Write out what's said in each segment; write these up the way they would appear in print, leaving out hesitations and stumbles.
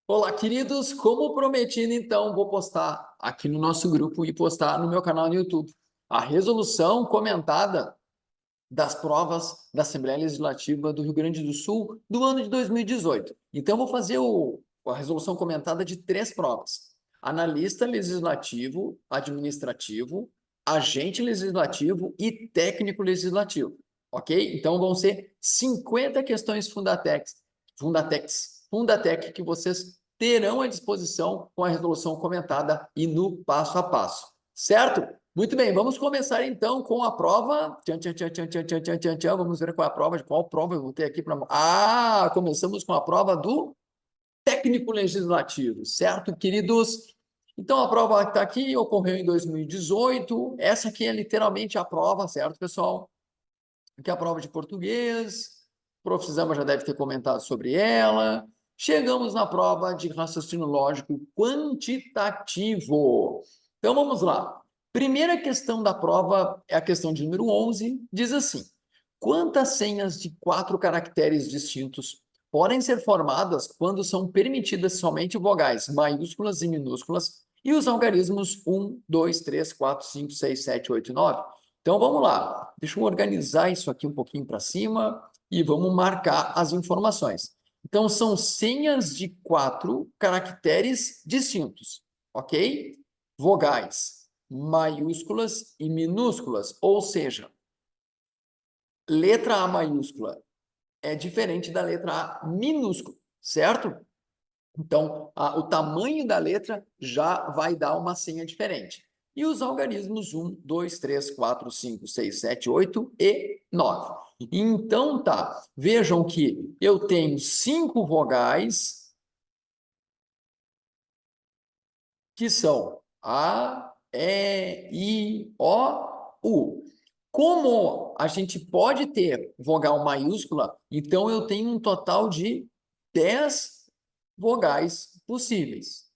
Olá, queridos! Como prometido, então, vou postar aqui no nosso grupo e postar no meu canal no YouTube a resolução comentada das provas da Assembleia Legislativa do Rio Grande do Sul do ano de 2018. Então, eu vou fazer a resolução comentada de 3 provas: analista legislativo, administrativo, agente legislativo e técnico legislativo, ok? Então, vão ser 50 questões Fundatec que vocês terão à disposição com a resolução comentada e no passo a passo, certo? Muito bem, vamos começar então com a prova. Tchan, tchan, tchan, tchan, tchan, tchan, tchan, tchan, tchan. Vamos ver qual é a prova, de qual prova eu vou ter aqui para. Começamos com a prova do técnico legislativo, certo, queridos? Então, a prova que está aqui ocorreu em 2018. Essa aqui é literalmente a prova, certo, pessoal? Aqui é a prova de português. O prof. Zama já deve ter comentado sobre ela. Chegamos na prova de raciocínio lógico quantitativo. Então, vamos lá. Primeira questão da prova é a questão de número 11. Diz assim: quantas senhas de 4 caracteres distintos podem ser formadas quando são permitidas somente vogais maiúsculas e minúsculas e os algarismos 1, 2, 3, 4, 5, 6, 7, 8 e 9? Então, vamos lá. Deixa eu organizar isso aqui um pouquinho para cima e vamos marcar as informações. Então, são senhas de 4 caracteres distintos, ok? Vogais maiúsculas e minúsculas, ou seja, letra A maiúscula é diferente da letra A minúscula, certo? Então, o tamanho da letra já vai dar uma senha diferente. E os algarismos 1, 2, 3, 4, 5, 6, 7, 8 e 9. Então, tá. Vejam que eu tenho 5 vogais que são A, E, I, O, U. Como a gente pode ter vogal maiúscula, então eu tenho um total de 10 vogais possíveis,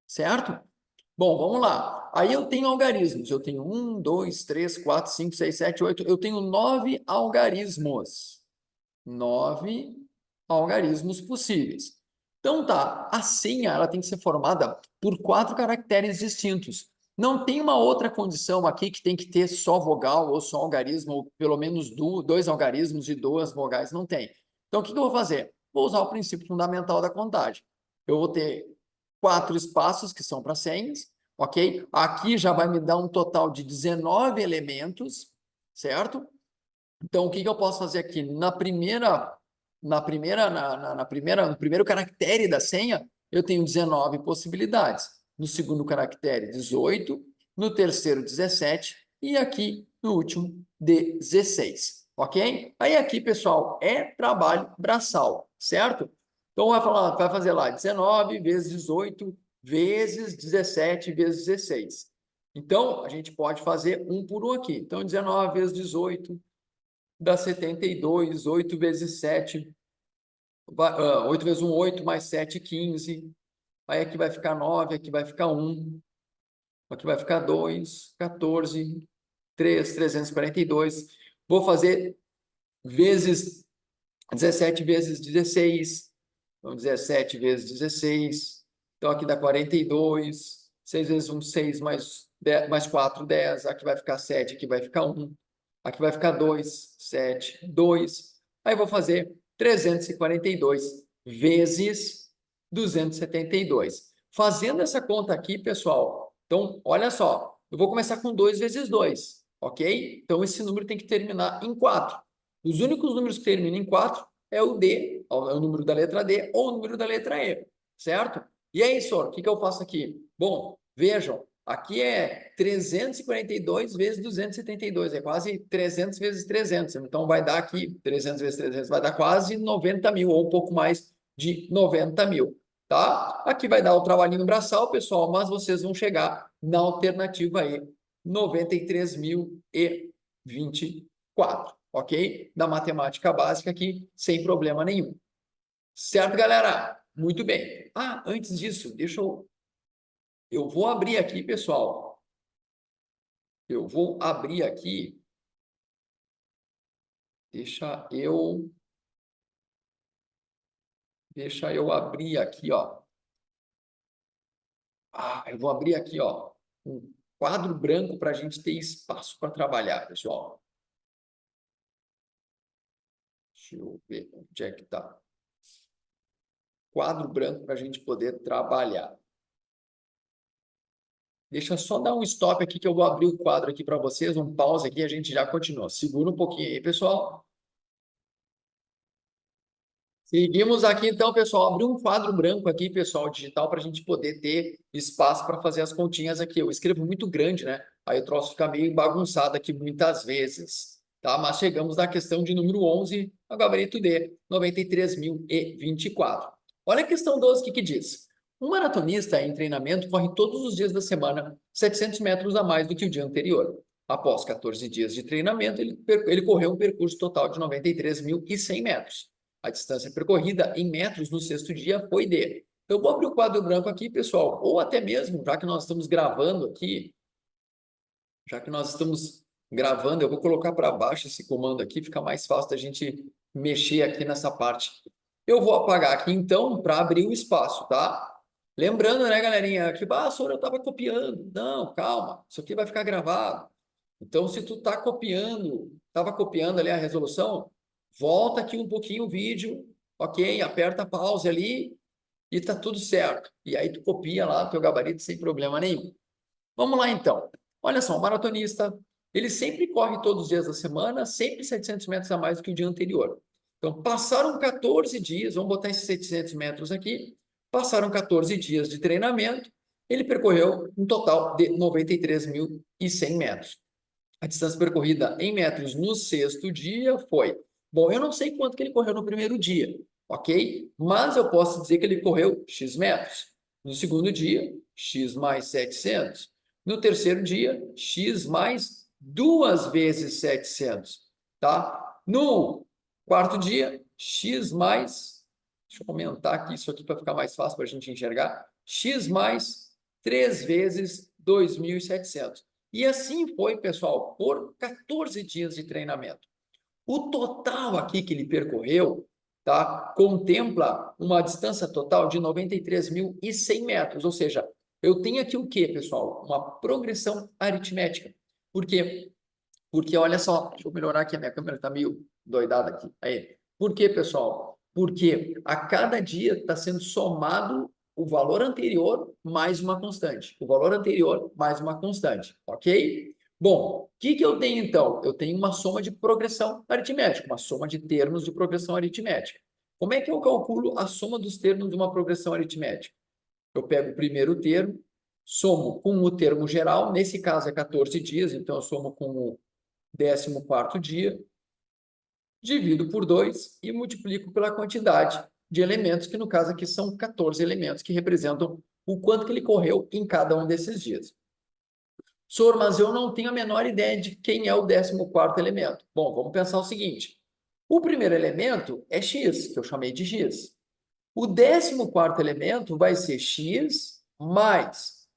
certo? Bom, vamos lá. Aí eu tenho algarismos. Eu tenho 1, 2, 3, 4, 5, 6, 7, 8. Eu tenho 9 algarismos. 9 algarismos possíveis. Então tá, a senha ela tem que ser formada por 4 caracteres distintos. Não tem uma outra condição aqui que tem que ter só vogal ou só algarismo, ou pelo menos 2 algarismos e 2 vogais. Não tem. Então o que eu vou fazer? Vou usar o princípio fundamental da contagem. Eu vou ter 4 espaços que são para senhas, ok? Aqui já vai me dar um total de 19 elementos, certo? Então, o que eu posso fazer aqui? No primeiro caractere da senha, eu tenho 19 possibilidades. No segundo caractere, 18. No terceiro, 17. E aqui, no último, 16. Ok? Aí aqui, pessoal, é trabalho braçal, certo? Então, vai fazer lá 19 vezes 18 vezes 17 vezes 16. Então, a gente pode fazer um por um aqui. Então, 19 vezes 18 dá 72, 8 vezes 7, 8 vezes 1, 8, mais 7, 15. Aí aqui vai ficar 9, aqui vai ficar 1, aqui vai ficar 2, 14, 3, 342. Vou fazer vezes 17 vezes 16, então 17 vezes 16, então aqui dá 42, 6 vezes 1, 6, mais 4, 10, aqui vai ficar 7, aqui vai ficar 1, aqui vai ficar 2, 7, 2, aí vou fazer 342 vezes 272. Fazendo essa conta aqui, pessoal, então, olha só, eu vou começar com 2 vezes 2, ok? Então, esse número tem que terminar em 4. Os únicos números que terminam em 4 é o D, é o número da letra D ou o número da letra E, certo? E aí, senhor, o que eu faço aqui? Bom, vejam, aqui é 342 vezes 272, é quase 300 vezes 300. Então, vai dar aqui, 300 vezes 300, vai dar quase 90 mil, ou um pouco mais de 90 mil, tá? Aqui vai dar o trabalhinho braçal, pessoal, mas vocês vão chegar na alternativa aí, 93.024, ok? Da matemática básica aqui, sem problema nenhum. Certo, galera? Muito bem. Antes disso, eu vou abrir aqui, pessoal. Eu vou abrir aqui. Deixa eu Deixa eu abrir aqui, ó. Eu vou abrir aqui, ó, um quadro branco para a gente ter espaço para trabalhar, pessoal. Deixa eu ver onde é que está. Quadro branco para a gente poder trabalhar. Deixa eu só dar um stop aqui que eu vou abrir o quadro aqui para vocês, um pause aqui e a gente já continua. Segura um pouquinho aí, pessoal. Seguimos aqui então, pessoal. Abri um quadro branco aqui, pessoal, digital, para a gente poder ter espaço para fazer as continhas aqui. Eu escrevo muito grande, né? Aí o troço fica meio bagunçado aqui muitas vezes, tá? Mas chegamos na questão de número 11, a gabarito D, 93.024. Olha a questão 12, o que diz? Um maratonista em treinamento corre todos os dias da semana 700 metros a mais do que o dia anterior. Após 14 dias de treinamento, ele correu um percurso total de 93.100 metros. A distância percorrida em metros no sexto dia foi de... Eu vou abrir o quadro branco aqui, pessoal, ou até mesmo, já que nós estamos gravando aqui, eu vou colocar para baixo esse comando aqui, fica mais fácil da gente mexer aqui nessa parte. Eu vou apagar aqui, então, para abrir o espaço, tá? Lembrando, né, galerinha, que, Sora, eu estava copiando. Não, calma, isso aqui vai ficar gravado. Então, se tu tá copiando, estava copiando ali a resolução, volta aqui um pouquinho o vídeo, ok? Aperta pause ali e tá tudo certo. E aí tu copia lá o teu gabarito sem problema nenhum. Vamos lá então. Olha só, um maratonista, ele sempre corre todos os dias da semana, sempre 700 metros a mais do que o dia anterior. Então, passaram 14 dias, vamos botar esses 700 metros aqui, passaram 14 dias de treinamento, ele percorreu um total de 93.100 metros. A distância percorrida em metros no sexto dia foi... Bom, eu não sei quanto que ele correu no primeiro dia, ok? Mas eu posso dizer que ele correu X metros. No segundo dia, X mais 700. No terceiro dia, X mais 2 vezes 700, tá? No quarto dia, X mais... Deixa eu aumentar aqui isso aqui para ficar mais fácil para a gente enxergar. X mais 3 vezes 2.700. E assim foi, pessoal, por 14 dias de treinamento. O total aqui que ele percorreu, tá, contempla uma distância total de 93.100 metros. Ou seja, eu tenho aqui o quê, pessoal? Uma progressão aritmética. Por quê? Porque, olha só, deixa eu melhorar aqui, a minha câmera está meio doidada aqui. Aí. Por quê, pessoal? Porque a cada dia está sendo somado o valor anterior mais uma constante. O valor anterior mais uma constante, ok? Bom, o que eu tenho então? Eu tenho uma soma de progressão aritmética, uma soma de termos de progressão aritmética. Como é que eu calculo a soma dos termos de uma progressão aritmética? Eu pego o primeiro termo, somo com o termo geral, nesse caso é 14 dias, então eu somo com o 14º dia, divido por 2 e multiplico pela quantidade de elementos, que no caso aqui são 14 elementos, que representam o quanto que ele correu em cada um desses dias. Sor, mas eu não tenho a menor ideia de quem é o 14º elemento. Bom, vamos pensar o seguinte. O primeiro elemento é x, que eu chamei de x. O 14º elemento vai ser x mais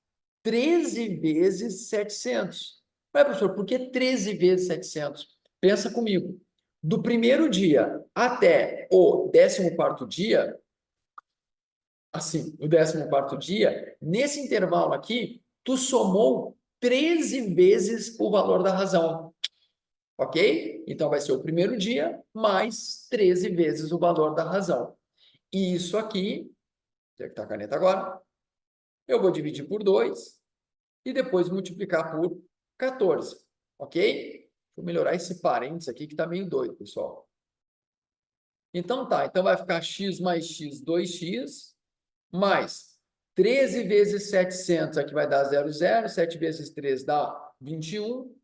13 vezes 700. Ué, professor, por que 13 vezes 700? Pensa comigo. Do primeiro dia até o 14º dia, assim, o 14º dia, nesse intervalo aqui, tu somou 13 vezes o valor da razão. Ok? Então, vai ser o primeiro dia mais 13 vezes o valor da razão. E isso aqui, onde é que está a caneta agora? Eu vou dividir por 2 e depois multiplicar por 14. Ok? Vou melhorar esse parênteses aqui que está meio doido, pessoal. Então tá, então vai ficar x mais x, 2x, mais 13 vezes 700, aqui vai dar 0, 0, 7 vezes 3 dá 21,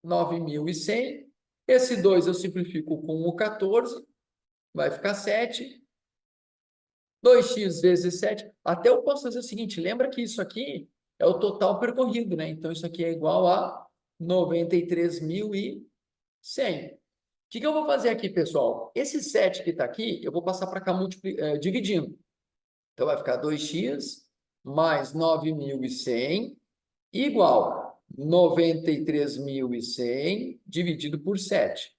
9.100. Esse 2 eu simplifico com o 14, vai ficar 7. 2x vezes 7, até eu posso fazer o seguinte, lembra que isso aqui é o total percorrido, né? Então, isso aqui é igual a 93.100. O que eu vou fazer aqui, pessoal? Esse 7 que está aqui, eu vou passar para cá dividindo. Então, vai ficar 2x mais 9.100 igual 93.100 dividido por 7.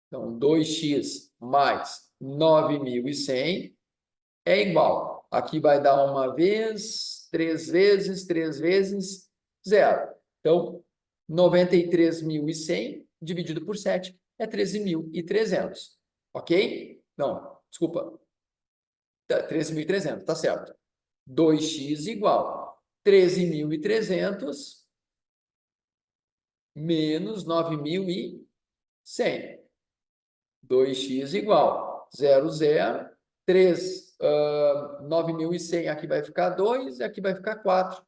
Então, 2x mais 9.100 é igual. Aqui vai dar uma vez, 3 vezes, zero. Então, 93.100 dividido por 7 é 13.300. Ok? Não, desculpa. 13.300, tá certo. 2x igual 13.300 menos 9.100. 2x igual 0, 0. 9.100 aqui vai ficar 2, aqui vai ficar 4.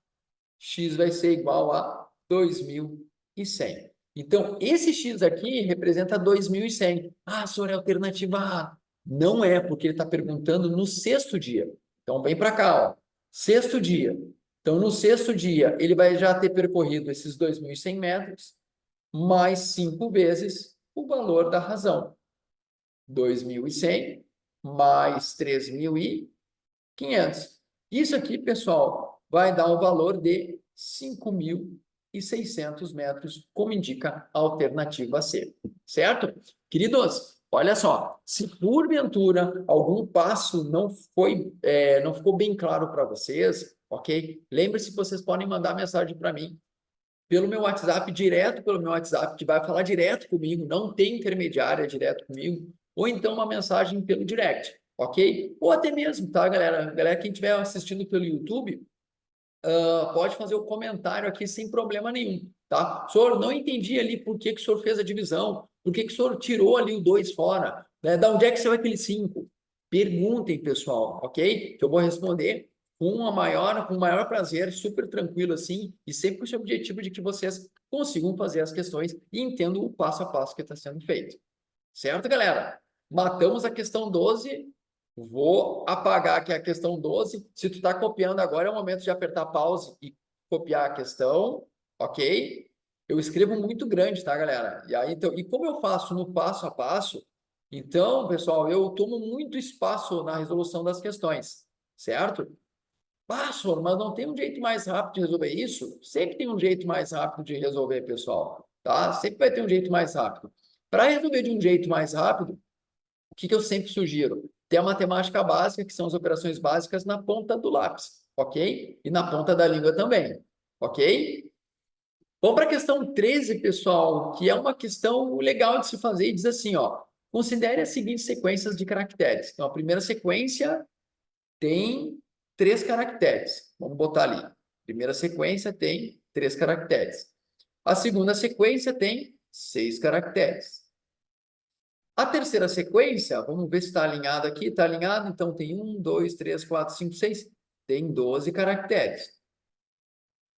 X vai ser igual a 2.100. Então, esse x aqui representa 2.100. Ah, senhor, é a alternativa A. Não é, porque ele está perguntando no sexto dia. Então, vem para cá, ó. Sexto dia. Então, no sexto dia, ele vai já ter percorrido esses 2.100 metros, mais 5 vezes o valor da razão. 2.100 mais 3.500. Isso aqui, pessoal, vai dar um valor de 5.600 metros, como indica a alternativa C. Certo? Queridos, olha só, se porventura algum passo não ficou bem claro para vocês, ok? Lembre-se que vocês podem mandar mensagem para mim pelo meu WhatsApp, direto pelo meu WhatsApp, que vai falar direto comigo, não tem intermediária direto comigo, ou então uma mensagem pelo direct, ok? Ou até mesmo, tá, galera? Galera, quem estiver assistindo pelo YouTube, pode fazer o comentário aqui sem problema nenhum, tá? Senhor, não entendi ali por que o senhor fez a divisão, por que o senhor tirou ali o 2 fora, né? Da onde é que saiu aquele 5? Perguntem, pessoal, ok? Que eu vou responder com o maior prazer, super tranquilo assim, e sempre com esse objetivo de que vocês consigam fazer as questões e entendam o passo a passo que está sendo feito. Certo, galera? Matamos a questão 12. Vou apagar aqui a questão 12. Se tu está copiando agora, é o momento de apertar pause e copiar a questão, ok? Eu escrevo muito grande, tá, galera? E aí, então, e como eu faço no passo a passo, então, pessoal, eu tomo muito espaço na resolução das questões, certo? Pastor, mas não tem um jeito mais rápido de resolver isso? Sempre tem um jeito mais rápido de resolver, pessoal, tá? Sempre vai ter um jeito mais rápido. Para resolver de um jeito mais rápido, o que eu sempre sugiro? Ter a matemática básica, que são as operações básicas, na ponta do lápis, ok? E na ponta da língua também, ok? Vamos para a questão 13, pessoal, que é uma questão legal de se fazer e diz assim, ó, considere as seguintes sequências de caracteres. Então, a primeira sequência tem 3 caracteres. Vamos botar ali. Primeira sequência tem 3 caracteres. A segunda sequência tem 6 caracteres. A terceira sequência, vamos ver se está alinhado aqui. Está alinhado, então tem 1, 2, 3, 4, 5, 6. Tem 12 caracteres.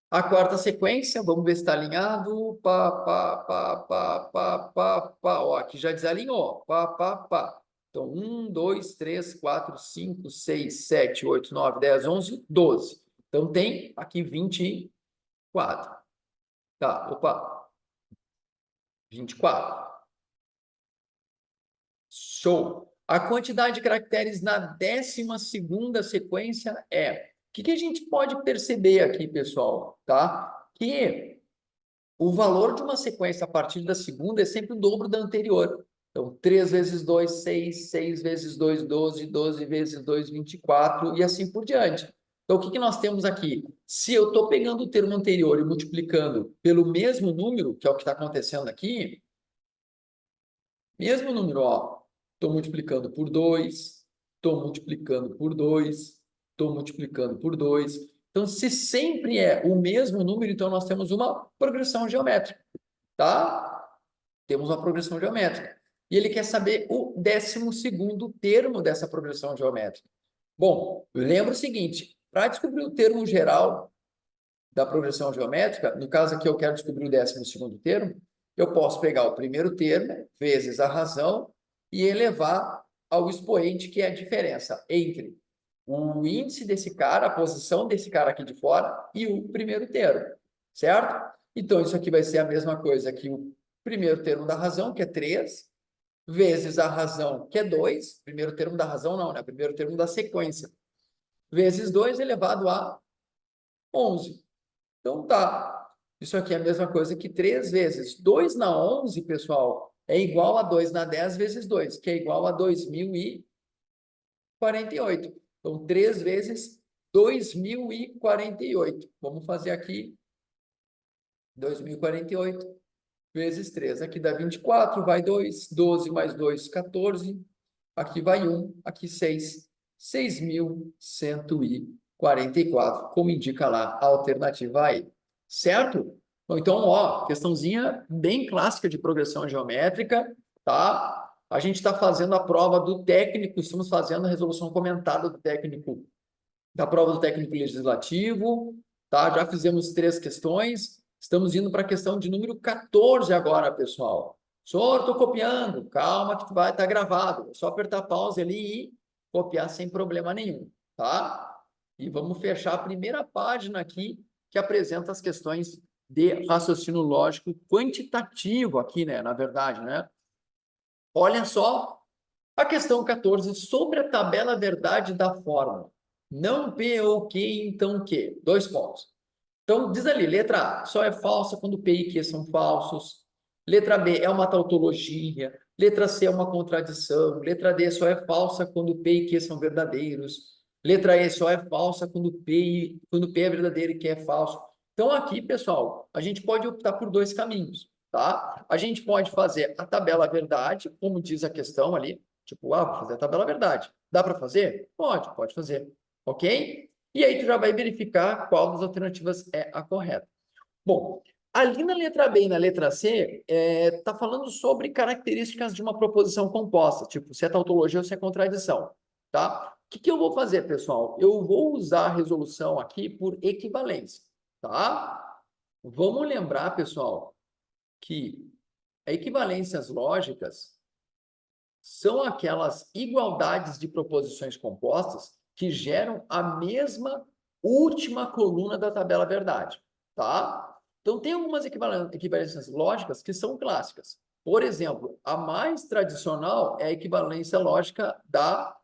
A quarta sequência, vamos ver se está alinhado. Pá, pá, pá, pá, pá, pá, pá. Ó, aqui já desalinhou. Pá, pá, pá. Então, 1, 2, 3, 4, 5, 6, 7, 8, 9, 10, 11, 12. Então, tem aqui 24. Tá, opa. 24. Show. A quantidade de caracteres na 12ª sequência é... O que a gente pode perceber aqui, pessoal? Tá? Que o valor de uma sequência a partir da segunda é sempre o dobro da anterior. Então, 3 vezes 2, 6, 6 vezes 2, 12, 12 vezes 2, 24 e assim por diante. Então, o que nós temos aqui? Se eu estou pegando o termo anterior e multiplicando pelo mesmo número, que é o que está acontecendo aqui, mesmo número, ó, estou multiplicando por 2, estou multiplicando por 2, estou multiplicando por 2. Então, se sempre é o mesmo número, então nós temos uma progressão geométrica, tá? Temos uma progressão geométrica. E ele quer saber o 12º termo dessa progressão geométrica. Bom, lembra o seguinte, para descobrir o termo geral da progressão geométrica, no caso aqui eu quero descobrir o 12º termo, eu posso pegar o primeiro termo, vezes a razão, e elevar ao expoente, que é a diferença entre o índice desse cara, a posição desse cara aqui de fora, e o primeiro termo, certo? Então, isso aqui vai ser a mesma coisa que o primeiro termo da razão, que é 3, vezes a razão, que é 2, primeiro termo da razão não, né? Primeiro termo da sequência, vezes 2 elevado a 11. Então, tá. Isso aqui é a mesma coisa que 3 vezes 2 na 11, pessoal, é igual a 2 na 10 vezes 2, que é igual a 2.048. Então, Então, 3 vezes 2.048. Vamos fazer aqui 2.048 vezes 3. Aqui dá 24, vai 2. 12 mais 2, 14. Aqui vai 1, aqui 6. 6.144, como indica lá a alternativa aí. Certo? Bom, então, ó, questãozinha bem clássica de progressão geométrica, tá? A gente está fazendo a prova do técnico, estamos fazendo a resolução comentada do técnico, da prova do técnico legislativo, tá? Já fizemos 3 questões, estamos indo para a questão de número 14 agora, pessoal. Senhor, estou copiando, calma que vai estar gravado, é só apertar pause ali e copiar sem problema nenhum, tá? E vamos fechar a primeira página aqui, que apresenta as questões de raciocínio lógico quantitativo aqui, né? Na verdade, né? Olha só a questão 14, sobre a tabela verdade da fórmula. Não P ou Q, então Q. 2 pontos. Então, diz ali, letra A, só é falsa quando P e Q são falsos. Letra B é uma tautologia. Letra C é uma contradição. Letra D só é falsa quando P e Q são verdadeiros. Letra E só é falsa quando P é verdadeiro e Q é falso. Então, aqui, pessoal, a gente pode optar por 2 caminhos, tá? A gente pode fazer a tabela verdade, como diz a questão ali, tipo, vou fazer a tabela verdade. Dá para fazer? Pode fazer. Ok? E aí tu já vai verificar qual das alternativas é a correta. Bom, ali na letra B e na letra C, está falando sobre características de uma proposição composta, tipo se é tautologia ou se é contradição, tá? O que eu vou fazer, pessoal? Eu vou usar a resolução aqui por equivalência, tá? Vamos lembrar, pessoal, que equivalências lógicas são aquelas igualdades de proposições compostas que geram a mesma última coluna da tabela verdade, tá? Então, tem algumas equivalências lógicas que são clássicas. Por exemplo, a mais tradicional é a equivalência lógica da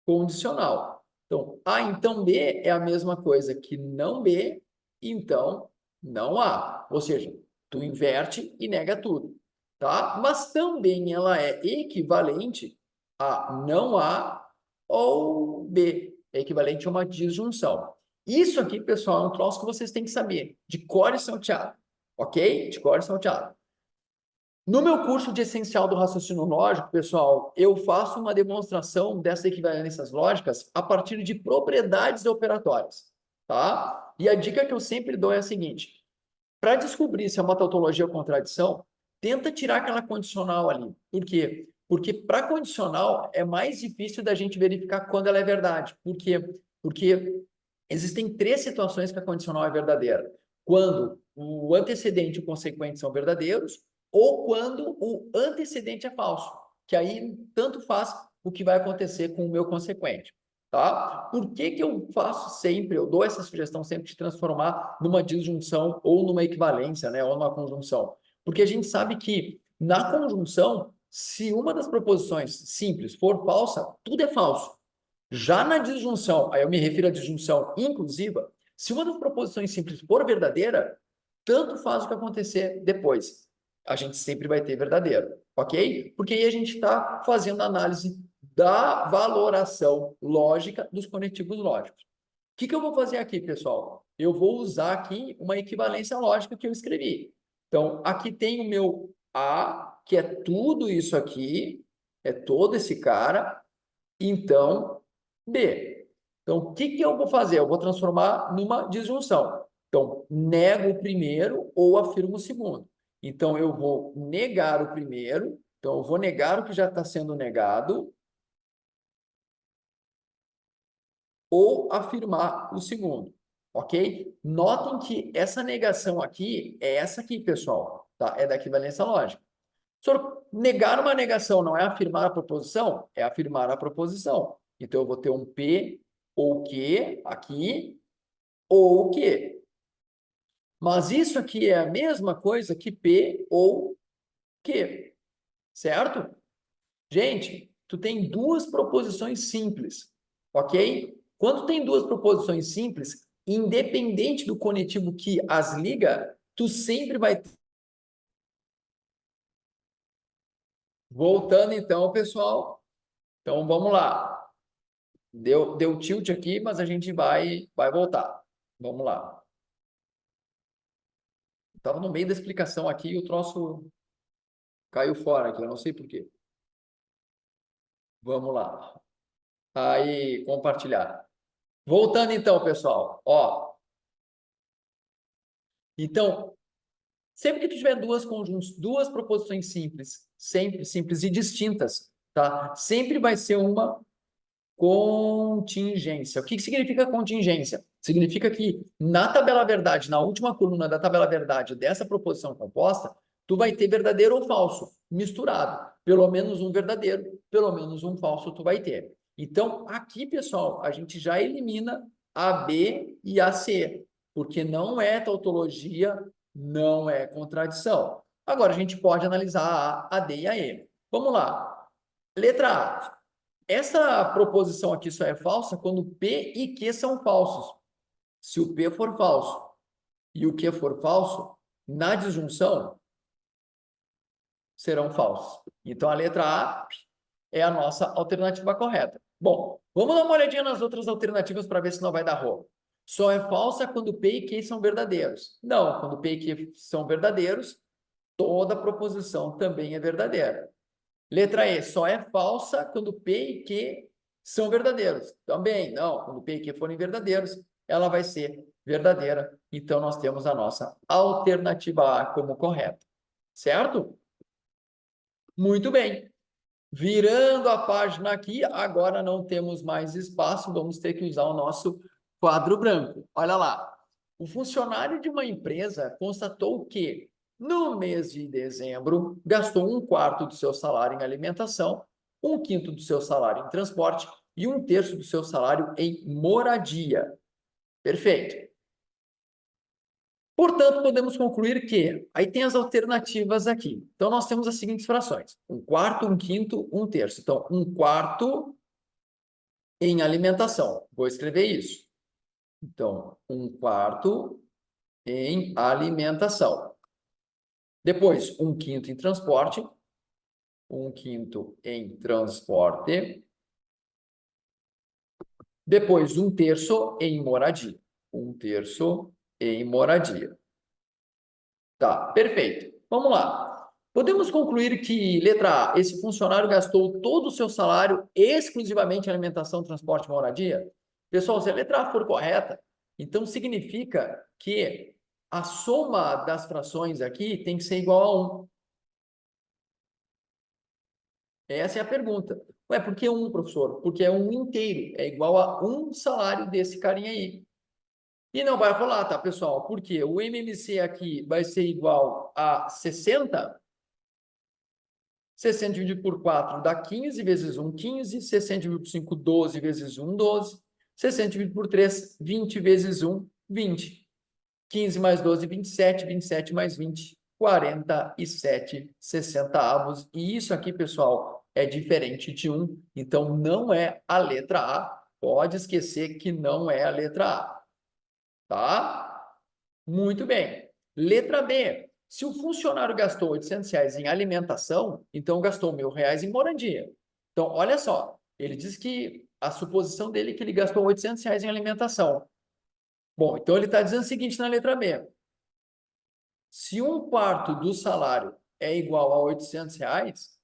condicional. Então, A então B é a mesma coisa que não B, então não A. Ou seja, tu inverte e nega tudo, tá? Mas também ela é equivalente a não A ou B. É equivalente a uma disjunção. Isso aqui, pessoal, é um troço que vocês têm que saber, de cor e salteado, ok? De cor e salteado. No meu curso de Essencial do Raciocínio Lógico, pessoal, eu faço uma demonstração dessas equivalências lógicas a partir de propriedades operatórias, tá? E a dica que eu sempre dou é a seguinte: para descobrir se é uma tautologia ou contradição, tenta tirar aquela condicional ali. Por quê? Porque para condicional é mais difícil da gente verificar quando ela é verdade. Por quê? Porque existem 3 situações que a condicional é verdadeira. Quando o antecedente e o consequente são verdadeiros, ou quando o antecedente é falso, que aí tanto faz o que vai acontecer com o meu consequente. Tá? Por que eu faço sempre, eu dou essa sugestão sempre de transformar numa disjunção ou numa equivalência, né, ou numa conjunção? Porque a gente sabe que na conjunção, se uma das proposições simples for falsa, tudo é falso. Já na disjunção, aí eu me refiro à disjunção inclusiva, se uma das proposições simples for verdadeira, tanto faz o que acontecer depois. A gente sempre vai ter verdadeiro, ok? Porque aí a gente está fazendo a análise da valoração lógica dos conectivos lógicos. O que eu vou fazer aqui, pessoal? Eu vou usar aqui uma equivalência lógica que eu escrevi. Então, aqui tem o meu A, que é tudo isso aqui, é todo esse cara. Então, B. Então, o que eu vou fazer? Eu vou transformar numa disjunção. Então, nego o primeiro ou afirmo o segundo. Então, eu vou negar o primeiro. Então, eu vou negar o que já está sendo negado ou afirmar o segundo, ok? Notem que essa negação aqui é essa aqui, pessoal, tá? É da equivalência lógica. Senhor, negar uma negação não é afirmar a proposição? É afirmar a proposição. Então, eu vou ter um P ou Q aqui, ou Q. Mas isso aqui é a mesma coisa que P ou Q, certo? Gente, tu tem 2 proposições simples, ok? Quando tem 2 proposições simples, independente do conectivo que as liga, tu sempre vai... Voltando então, pessoal. Então, vamos lá. Deu tilt aqui, mas a gente vai voltar. Vamos lá. Estava no meio da explicação aqui e o troço caiu fora aqui, eu não sei por quê. Vamos lá. Aí, compartilhar. Voltando então, pessoal. Ó, então, sempre que tu tiver duas proposições simples, sempre simples e distintas, tá? Sempre vai ser uma contingência. O que significa contingência? Significa que na tabela verdade, na última coluna da tabela verdade dessa proposição composta, tu vai ter verdadeiro ou falso misturado. Pelo menos um verdadeiro, pelo menos um falso tu vai ter. Então, aqui, pessoal, a gente já elimina a B e a C, porque não é tautologia, não é contradição. Agora, a gente pode analisar a D e a E. Vamos lá. Letra A. Essa proposição aqui só é falsa quando P e Q são falsos. Se o P for falso e o Q for falso, na disjunção serão falsos. Então, a letra A é a nossa alternativa correta. Bom, vamos dar uma olhadinha nas outras alternativas para ver se não vai dar rolo. Só é falsa quando P e Q são verdadeiros. Não, quando P e Q são verdadeiros, toda proposição também é verdadeira. Letra E, só é falsa quando P e Q são verdadeiros. Também, não, quando P e Q forem verdadeiros, ela vai ser verdadeira. Então, nós temos a nossa alternativa A como correta. Certo? Muito bem. Virando a página aqui, agora não temos mais espaço, vamos ter que usar o nosso quadro branco. Olha lá. O funcionário de uma empresa constatou que, no mês de dezembro, gastou 1/4 do seu salário em alimentação, 1/5 do seu salário em transporte e 1/3 do seu salário em moradia. Perfeito. Portanto, podemos concluir que, aí tem as alternativas aqui. Então, nós temos as seguintes frações: 1/4, 1/5, 1/3. Então, 1/4 em alimentação. Vou escrever isso. Então, 1/4 em alimentação. Depois, 1/5 em transporte. 1/5 em transporte. Depois, 1/3 em moradia. 1/3 em moradia. Tá, perfeito. Vamos lá. Podemos concluir que, letra A, esse funcionário gastou todo o seu salário exclusivamente em alimentação, transporte e moradia? Pessoal, se a letra A for correta, então significa que a soma das frações aqui tem que ser igual a 1. Essa é a pergunta. Ué, por que 1, professor? Porque é 1 inteiro, é igual a 1 salário desse carinha aí. E não vai rolar, tá, pessoal? Porque o MMC aqui vai ser igual a 60. 60 dividido por 4 dá 15 vezes 1, 15. 60 dividido por 5, 12 vezes 1, 12. 60 dividido por 3, 20 vezes 1, 20. 15 mais 12, 27. 27 mais 20, 47 sessentavos. E isso aqui, pessoal, é diferente de 1. Então, não é a letra A. Pode esquecer que não é a letra A. Tá? Muito bem. Letra B. Se o funcionário gastou R$ 800 em alimentação, então gastou R$ 1.000 em moradia. Então, olha só. Ele diz que a suposição dele é que ele gastou R$ 800 em alimentação. Bom, então ele está dizendo o seguinte na letra B. Se 1/4 do salário é igual a R$ 800,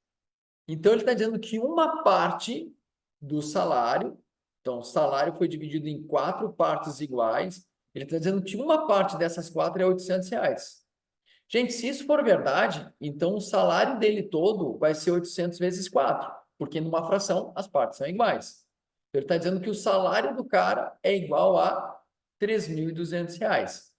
então ele está dizendo que uma parte do salário, então o salário foi dividido em 4 partes iguais, ele está dizendo que uma parte dessas 4 é R$ 800. Gente, se isso for verdade, então o salário dele todo vai ser 800 vezes 4, porque numa fração as partes são iguais. Ele está dizendo que o salário do cara é igual a R$ 3.200.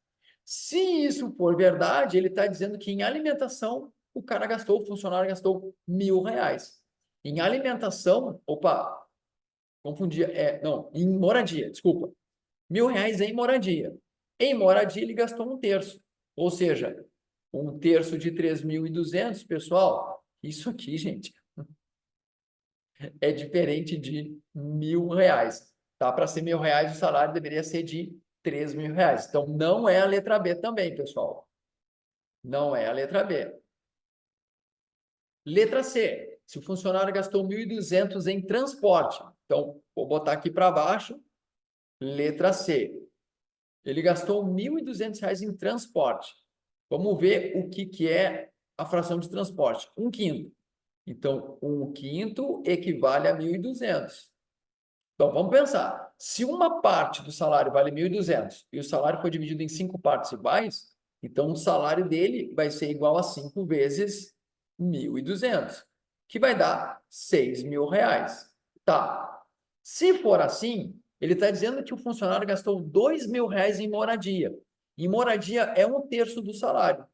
Se isso for verdade, ele está dizendo que em alimentação o cara gastou, o funcionário gastou R$ 1.000. Em alimentação, opa, confundi, não, em moradia, desculpa. R$ 1.000 em moradia. Em moradia ele gastou 1/3. Ou seja, 1/3 de 3.200, pessoal, isso aqui, gente, é diferente de R$ 1.000. Tá? Para ser R$ 1.000, o salário deveria ser de R$ 3.000. Então, não é a letra B também, pessoal. Não é a letra B. Letra C. Se o funcionário gastou 1.200 em transporte. Então, vou botar aqui para baixo, letra C. Ele gastou R$ 1.200 em transporte. Vamos ver o que é a fração de transporte. 1/5. Então, 1/5 equivale a 1.200. Então, vamos pensar. Se uma parte do salário vale 1.200 e o salário foi dividido em 5 partes iguais, então o salário dele vai ser igual a 5 vezes 1.200, que vai dar R$ 6.000. Tá. Se for assim, ele está dizendo que o funcionário gastou R$ 2.000 em moradia. E moradia é 1/3 do salário.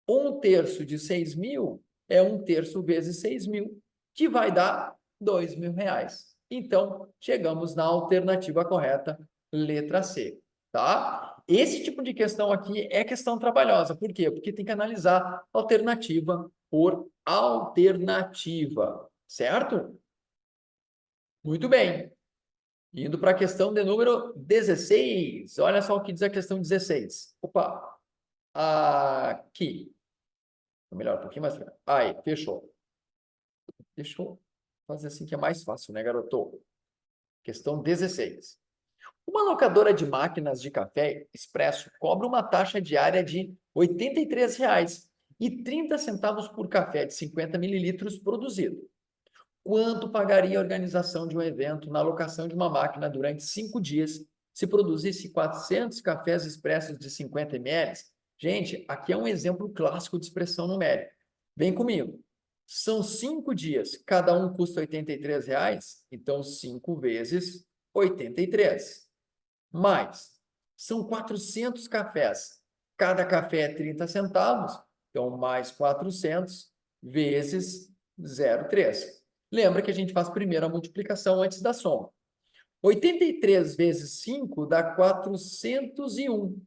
1/3 de 6.000 é 1/3 vezes 6.000, que vai dar R$ 2.000. Então, chegamos na alternativa correta, letra C, tá? Esse tipo de questão aqui é questão trabalhosa. Por quê? Porque tem que analisar alternativa por alternativa, certo? Muito bem. Indo para a questão de número 16. Olha só o que diz a questão 16. Opa, aqui. Melhor, um pouquinho mais. Aí, fechou. Deixa eu fazer assim que é mais fácil, né, garoto? Questão 16. Uma locadora de máquinas de café expresso cobra uma taxa diária de R$ 83,30 por café de 50 mililitros produzido. Quanto pagaria a organização de um evento na locação de uma máquina durante 5 dias se produzisse 400 cafés expressos de 50 ml? Gente, aqui é um exemplo clássico de expressão numérica. Vem comigo. São 5 dias, cada um custa R$ 83, então 5 vezes 83. Mais, são 400 cafés, cada café é 30 centavos, então mais 400 vezes 0,3. Lembra que a gente faz primeiro a multiplicação antes da soma. 83 vezes 5 dá 405.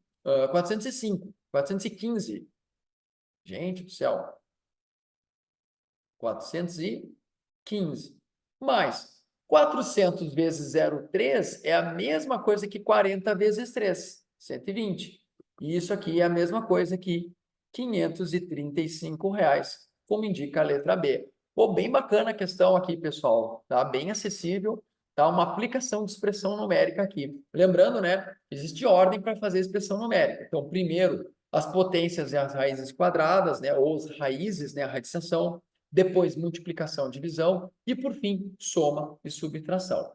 415. Gente do céu. 415. Mais 400 vezes 0,3 é a mesma coisa que 40 vezes 3, 120. E isso aqui é a mesma coisa que R$ 535, como indica a letra B. Pô, bem bacana a questão aqui, pessoal, tá? Bem acessível, tá? Uma aplicação de expressão numérica aqui. Lembrando, né? Existe ordem para fazer expressão numérica. Então, primeiro, as potências e as raízes quadradas, né? Ou as raízes, né? A radicação. Depois, multiplicação, divisão. E, por fim, soma e subtração.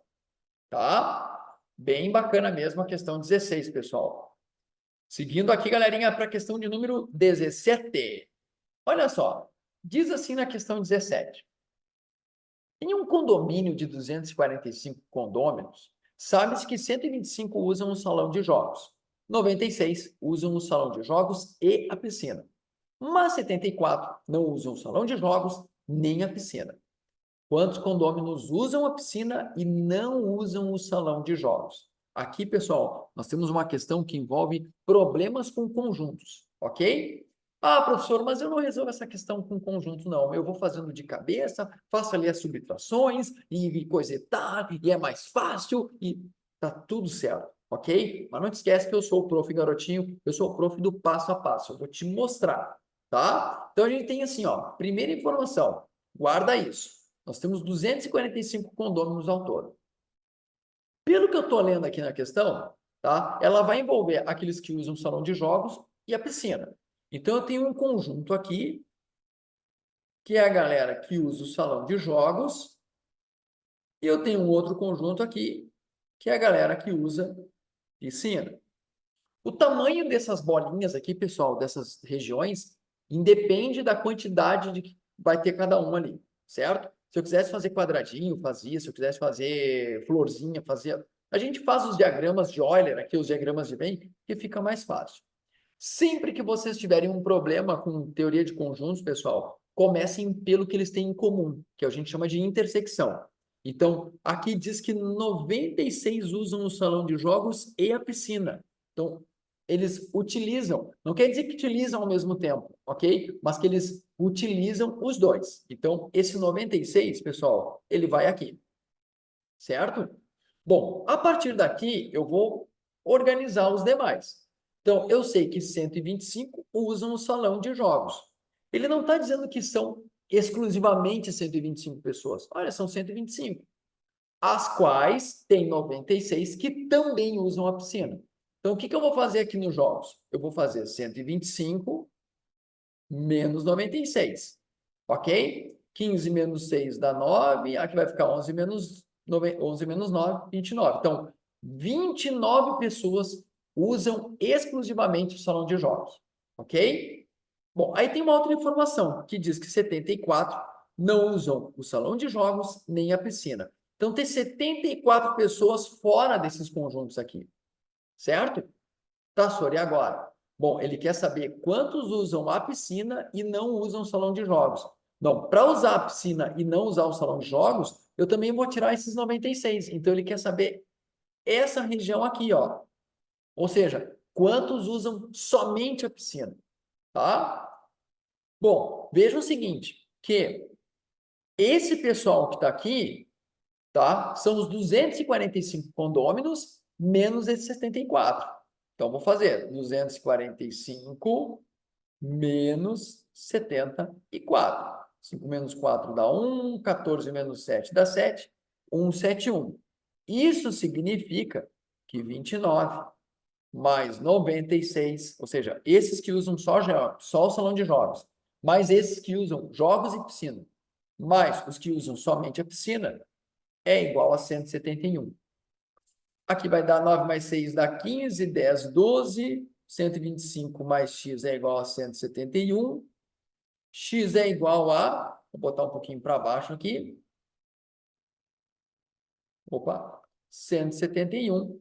Tá? Bem bacana mesmo a questão 16, pessoal. Seguindo aqui, galerinha, para a questão de número 17. Olha só, diz assim na questão 17. Em um condomínio de 245 condôminos, sabe-se que 125 usam o salão de jogos, 96 usam o salão de jogos e a piscina, mas 74 não usam o salão de jogos nem a piscina. Quantos condôminos usam a piscina e não usam o salão de jogos? Aqui, pessoal, nós temos uma questão que envolve problemas com conjuntos, ok? Ah, professor, mas eu não resolvo essa questão com conjunto, não. Eu vou fazendo de cabeça, faço ali as subtrações e coisa e tal, e é mais fácil e tá tudo certo, ok? Mas não te esquece que eu sou o prof, garotinho, eu sou o prof do passo a passo, eu vou te mostrar, tá? Então, a gente tem assim, ó, primeira informação, guarda isso. Nós temos 245 condôminos ao todo. Pelo que eu estou lendo aqui na questão, tá? Ela vai envolver aqueles que usam o salão de jogos e a piscina. Então, eu tenho um conjunto aqui, que é a galera que usa o salão de jogos, e eu tenho um outro conjunto aqui, que é a galera que usa piscina. O tamanho dessas bolinhas aqui, pessoal, dessas regiões, independe da quantidade de que vai ter cada um ali, certo? Se eu quisesse fazer quadradinho, fazia. Se eu quisesse fazer florzinha, fazia. A gente faz os diagramas de Euler, aqui os diagramas de Venn, que fica mais fácil. Sempre que vocês tiverem um problema com teoria de conjuntos, pessoal, comecem pelo que eles têm em comum, que a gente chama de intersecção. Então, aqui diz que 96 usam o salão de jogos e a piscina. Então, eles utilizam, não quer dizer que utilizam ao mesmo tempo, ok? Mas que eles utilizam os dois. Então, esse 96, pessoal, ele vai aqui, certo? Bom, a partir daqui, eu vou organizar os demais. Então, eu sei que 125 usam o salão de jogos. Ele não está dizendo que são exclusivamente 125 pessoas. Olha, são 125. as quais tem 96 que também usam a piscina. Então, o que eu vou fazer aqui nos jogos? Eu vou fazer 125 menos 96, ok? 15 menos 6 dá 9, aqui vai ficar 11 menos 9, 29. Então, 29 pessoas usam exclusivamente o salão de jogos, ok? Bom, aí tem uma outra informação que diz que 74 não usam o salão de jogos nem a piscina. Então, tem 74 pessoas fora desses conjuntos aqui, certo? Tá, Sori, e agora? Bom, ele quer saber quantos usam a piscina e não usam o salão de jogos. Não, para usar a piscina e não usar o salão de jogos, eu também vou tirar esses 96. Então, ele quer saber essa região aqui, ó. Ou seja, quantos usam somente a piscina, tá? Bom, veja o seguinte, que esse pessoal que está aqui, tá? São os 245 condôminos menos esses 74. Então, vou fazer 245 menos 74. 5 menos 4 dá 1, 14 menos 7 dá 7, 171. Isso significa que 29 mais 96, ou seja, esses que usam só o salão de jogos, mais esses que usam jogos e piscina, mais os que usam somente a piscina, é igual a 171. Aqui vai dar 9 mais 6 dá 15, 10, 12, 125 mais x é igual a 171, x é igual a, vou botar um pouquinho para baixo aqui, opa, 171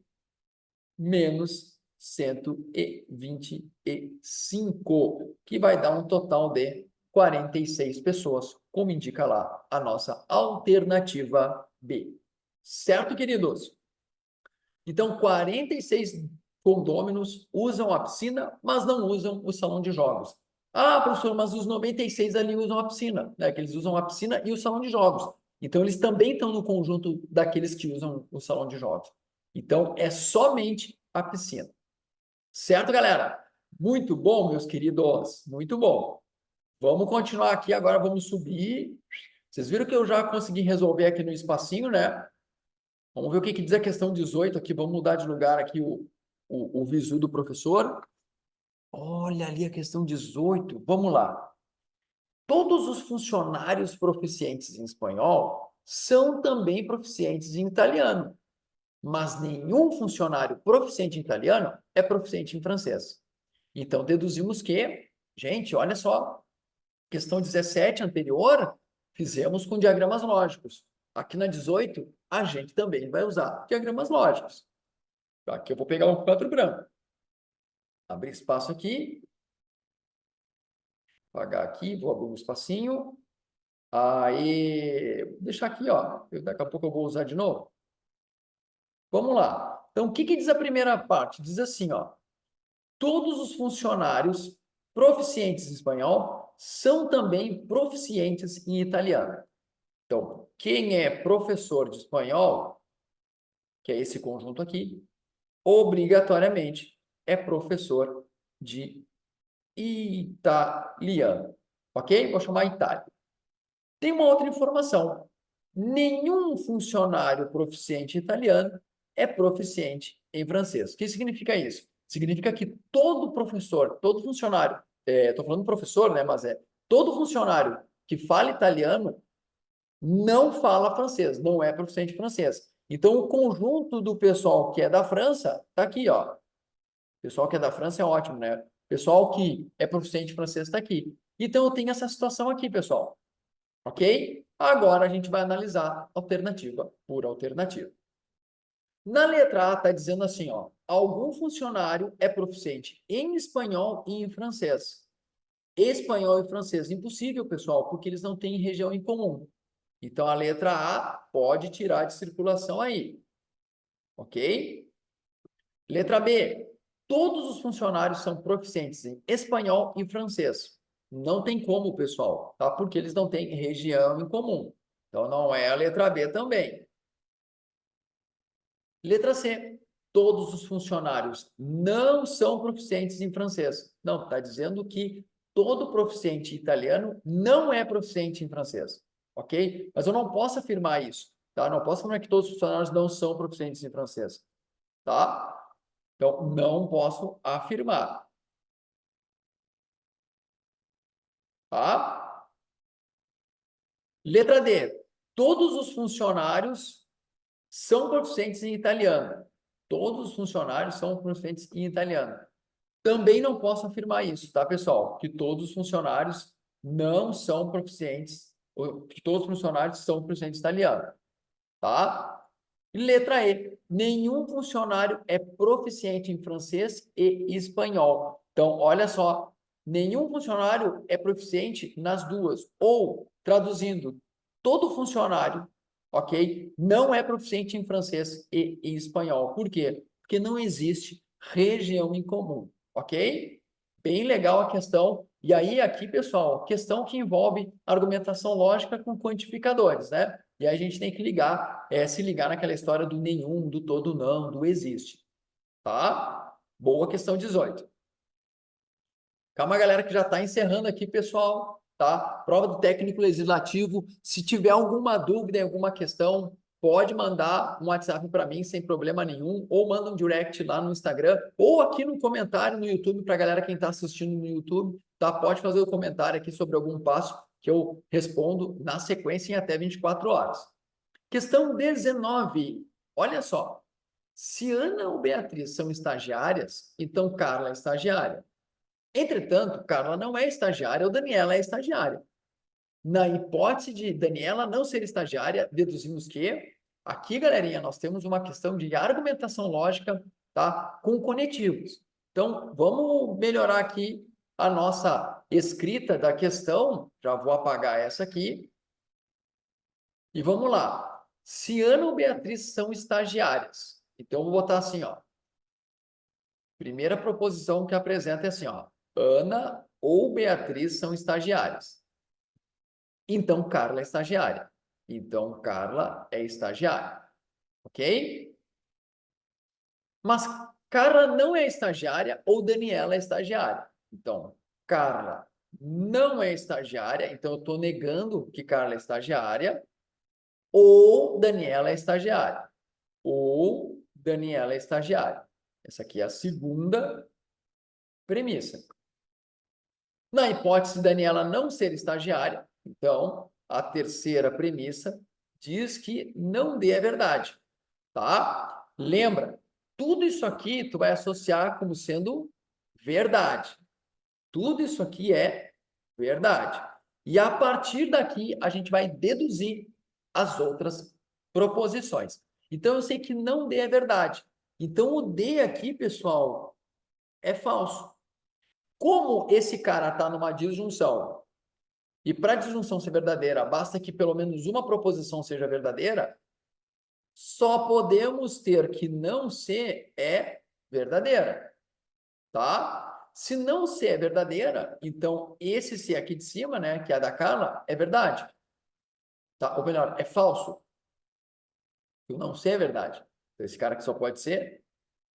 menos 125, que vai dar um total de 46 pessoas, como indica lá a nossa alternativa B. Certo, queridos? Então, 46 condôminos usam a piscina, mas não usam o salão de jogos. Ah, professor, mas os 96 ali usam a piscina, né? Que eles usam a piscina e o salão de jogos. Então, eles também estão no conjunto daqueles que usam o salão de jogos. Então, é somente a piscina. Certo, galera? Muito bom, meus queridos. Muito bom. Vamos continuar aqui, agora vamos subir. Vocês viram que eu já consegui resolver aqui no espacinho, né? Vamos ver o que diz a questão 18 aqui. Vamos mudar de lugar aqui o visu do professor. Olha ali a questão 18. Vamos lá. Todos os funcionários proficientes em espanhol são também proficientes em italiano, mas nenhum funcionário proficiente em italiano é proficiente em francês. Então, deduzimos que, gente, olha só, questão 17 anterior, fizemos com diagramas lógicos. Aqui na 18, a gente também vai usar diagramas lógicos. Aqui eu vou pegar um quadro branco. Abrir espaço aqui. Apagar aqui, vou abrir um espacinho. Aí, vou deixar aqui, ó. Daqui a pouco eu vou usar de novo. Vamos lá. Então, o que diz a primeira parte? Diz assim, ó. Todos os funcionários proficientes em espanhol são também proficientes em italiano. Então, quem é professor de espanhol, que é esse conjunto aqui, obrigatoriamente é professor de italiano. Ok? Vou chamar Itália. Tem uma outra informação. Nenhum funcionário proficiente em italiano é proficiente em francês. O que significa isso? Significa que todo professor, todo funcionário, estou falando professor, né? Mas todo funcionário que fala italiano não fala francês, não é proficiente em francês. Então, o conjunto do pessoal que é da França está aqui, ó. O pessoal que é da França é ótimo, né? O pessoal que é proficiente em francês está aqui. Então, eu tenho essa situação aqui, pessoal. Ok? Agora a gente vai analisar alternativa por alternativa. Na letra A está dizendo assim, ó, algum funcionário é proficiente em espanhol e em francês. Espanhol e francês, impossível, pessoal, porque eles não têm região em comum. Então, a letra A pode tirar de circulação aí. Ok? Letra B. Todos os funcionários são proficientes em espanhol e francês. Não tem como, pessoal, tá? Porque eles não têm região em comum. Então, não é a letra B também. Letra C. Todos os funcionários não são proficientes em francês. Não, está dizendo que todo proficiente italiano não é proficiente em francês. Ok? Mas eu não posso afirmar isso. tá? Não posso afirmar que todos os funcionários não são proficientes em francês, tá? Então, não posso afirmar, tá? Letra D. Todos os funcionários são proficientes em italiano. Todos os funcionários são proficientes em italiano. Também não posso afirmar isso, tá, pessoal? Que todos os funcionários não são proficientes, ou que todos os funcionários são proficientes em italiano, tá? Letra E. Nenhum funcionário é proficiente em francês e espanhol. Então, olha só, nenhum funcionário é proficiente nas duas. Ou, traduzindo, todo funcionário, ok, não é proficiente em francês e em espanhol. Por quê? Porque não existe região em comum, ok? Bem legal a questão. E aí, aqui, pessoal, questão que envolve argumentação lógica com quantificadores, né? E aí a gente tem que se ligar naquela história do nenhum, do todo não, do existe. Tá? Boa questão 18. Calma, galera, que já está encerrando aqui, pessoal. Tá? Prova do técnico legislativo. Se tiver alguma dúvida em alguma questão, pode mandar um WhatsApp para mim sem problema nenhum, ou manda um direct lá no Instagram, ou aqui no comentário no YouTube, para a galera quem está assistindo no YouTube, tá? Pode fazer o comentário aqui sobre algum passo que eu respondo na sequência em até 24 horas. Questão 19. Olha só. Se Ana ou Beatriz são estagiárias, então Carla é estagiária. Entretanto, Carla não é estagiária ou Daniela é estagiária. Na hipótese de Daniela não ser estagiária, deduzimos que aqui, galerinha, nós temos uma questão de argumentação lógica, tá? Com conectivos. Então, vamos melhorar aqui a nossa escrita da questão. Já vou apagar essa aqui. E vamos lá. Se Ana ou Beatriz são estagiárias, então eu vou botar assim, ó. Primeira proposição que apresenta é assim, ó. Ana ou Beatriz são estagiárias. Então, Carla é estagiária. Então, Carla é estagiária. Ok? Mas Carla não é estagiária ou Daniela é estagiária. Então, Carla não é estagiária, então eu estou negando que Carla é estagiária, ou Daniela é estagiária. Ou Daniela é estagiária. Essa aqui é a segunda premissa. Na hipótese de Daniela não ser estagiária, então, a terceira premissa diz que não dê a verdade, tá? Lembra, tudo isso aqui tu vai associar como sendo verdade. Tudo isso aqui é verdade. E a partir daqui, a gente vai deduzir as outras proposições. Então, eu sei que não D é verdade. Então, o D aqui, pessoal, é falso. Como esse cara está numa disjunção, e para a disjunção ser verdadeira, basta que pelo menos uma proposição seja verdadeira, só podemos ter que não ser é verdadeira, tá? Se não ser é verdadeira, então esse ser aqui de cima, né, que é a da Carla, é verdade. Tá? Ou melhor, é falso. O não ser é verdade. Então, esse cara aqui só pode ser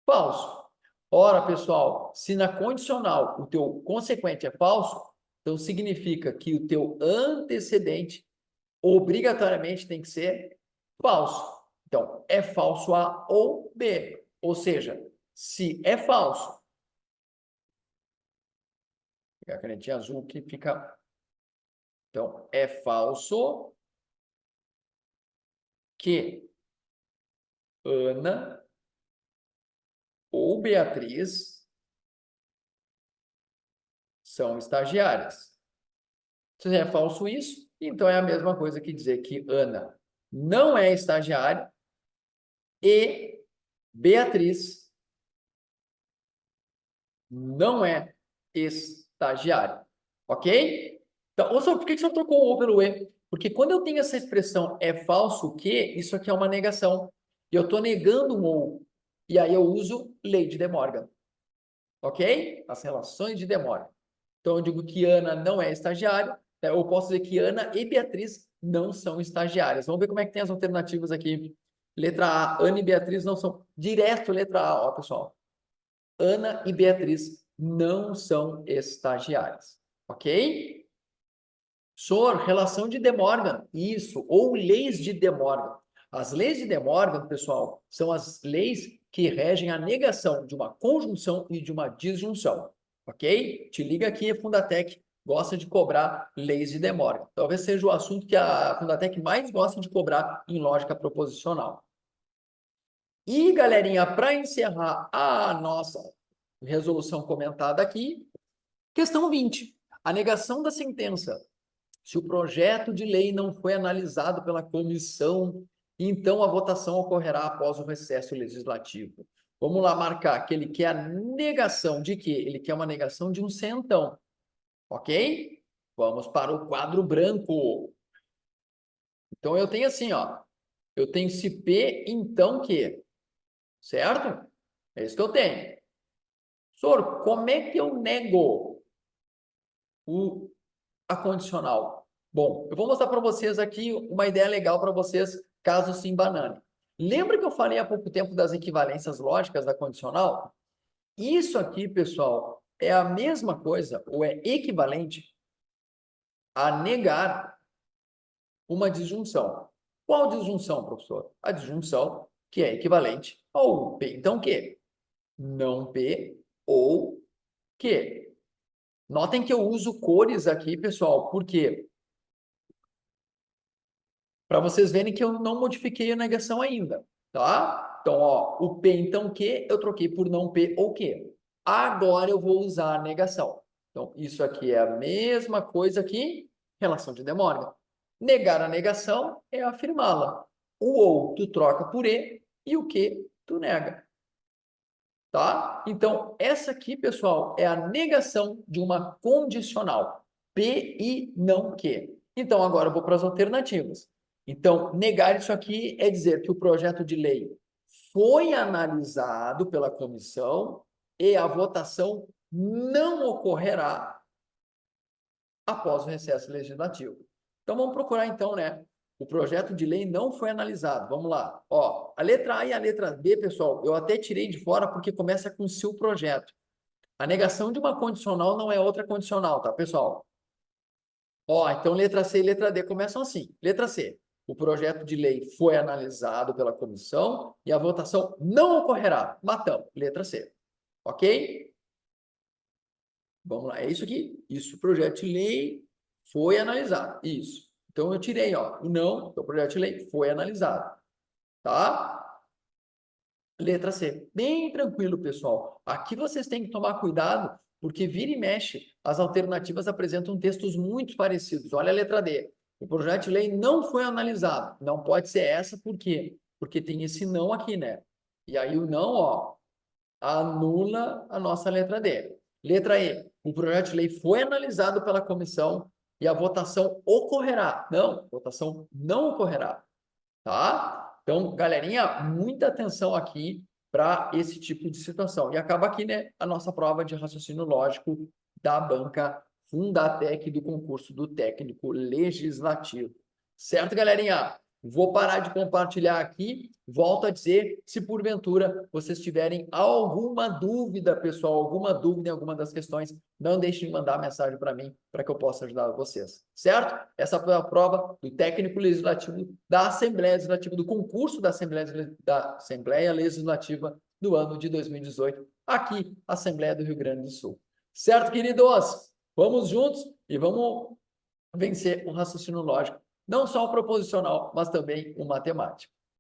falso. Ora, pessoal, se na condicional o teu consequente é falso, então significa que o teu antecedente obrigatoriamente tem que ser falso. Então, é falso A ou B. Ou seja, se é falso, vou pegar a canetinha azul que fica... Então, é falso que Ana ou Beatriz são estagiárias. Se é falso isso, então é a mesma coisa que dizer que Ana não é estagiária e Beatriz não é estagiária. Ok? Então, ou só, por que você trocou o O pelo E? Porque quando eu tenho essa expressão é falso o quê? Isso aqui é uma negação. E eu estou negando um ou. E aí eu uso lei de De Morgan. Ok? As relações de De Morgan. Então eu digo que Ana não é estagiária. Né? Eu posso dizer que Ana e Beatriz não são estagiárias. Vamos ver como é que tem as alternativas aqui. Letra A, Ana e Beatriz não são. Direto, letra A, ó, pessoal. Ana e Beatriz não são estagiárias. Ok? Sor, relação de De Morgan. Isso, ou leis de De Morgan. As leis de De Morgan, pessoal, são as leis que regem a negação de uma conjunção e de uma disjunção, ok? Te liga aqui, a Fundatec gosta de cobrar leis de De Morgan. Talvez seja o assunto que a Fundatec mais gosta de cobrar em lógica proposicional. E, galerinha, para encerrar a nossa resolução comentada aqui, questão 20. A negação da sentença. Se o projeto de lei não foi analisado pela comissão, então a votação ocorrerá após o recesso legislativo. Vamos lá marcar que ele quer a negação de quê? Ele quer uma negação de um centão. Ok? Vamos para o quadro branco. Então, eu tenho assim, ó. Eu tenho se P, então que? Certo? É isso que eu tenho. Senhor, como é que eu nego a condicional? Bom, eu vou mostrar para vocês aqui uma ideia legal para vocês, caso se embanane. Lembra que eu falei há pouco tempo das equivalências lógicas da condicional? Isso aqui, pessoal, é a mesma coisa, ou é equivalente a negar uma disjunção. Qual disjunção, professor? A disjunção que é equivalente ao P, então que? Não P ou que. Notem que eu uso cores aqui, pessoal, porque para vocês verem que eu não modifiquei a negação ainda, tá? Então, ó, o P então que eu troquei por não P ou que. Agora eu vou usar a negação. Então, isso aqui é a mesma coisa que relação de De Morgan. Negar a negação é afirmá-la. O ou tu troca por e o que tu nega. Tá? Então, essa aqui, pessoal, é a negação de uma condicional. P e não que. Então, agora eu vou para as alternativas. Então, negar isso aqui é dizer que o projeto de lei foi analisado pela comissão e a votação não ocorrerá após o recesso legislativo. Então, vamos procurar, então, né? O projeto de lei não foi analisado. Vamos lá. Ó, a letra A e a letra B, pessoal, eu até tirei de fora porque começa com seu projeto. A negação de uma condicional não é outra condicional, tá, pessoal? Ó, então letra C e letra D começam assim. Letra C. O projeto de lei foi analisado pela comissão e a votação não ocorrerá. Matamos. Letra C. Ok? Vamos lá. É isso aqui. Isso. O projeto de lei foi analisado. Isso. Então, eu tirei, ó, o não, então o projeto de lei foi analisado. Tá? Letra C. Bem tranquilo, pessoal. Aqui vocês têm que tomar cuidado, porque vira e mexe, as alternativas apresentam textos muito parecidos. Olha a letra D. O projeto de lei não foi analisado. Não pode ser essa, por quê? Porque tem esse não aqui, né? E aí o não, ó, anula a nossa letra D. Letra E. O projeto de lei foi analisado pela comissão e a votação ocorrerá. Não, votação não ocorrerá. Tá? Então, galerinha, muita atenção aqui para esse tipo de situação. E acaba aqui, né, a nossa prova de raciocínio lógico da banca Fundatec do concurso do técnico legislativo. Certo, galerinha? Vou parar de compartilhar aqui. Volto a dizer, se porventura vocês tiverem alguma dúvida, pessoal, alguma dúvida em alguma das questões, não deixem de mandar mensagem para mim, para que eu possa ajudar vocês. Certo? Essa foi a prova do técnico legislativo da Assembleia Legislativa, do concurso da Assembleia Legislativa do ano de 2018, aqui, Assembleia do Rio Grande do Sul. Certo, queridos? Vamos juntos e vamos vencer o raciocínio lógico, não só o proposicional, mas também o matemático.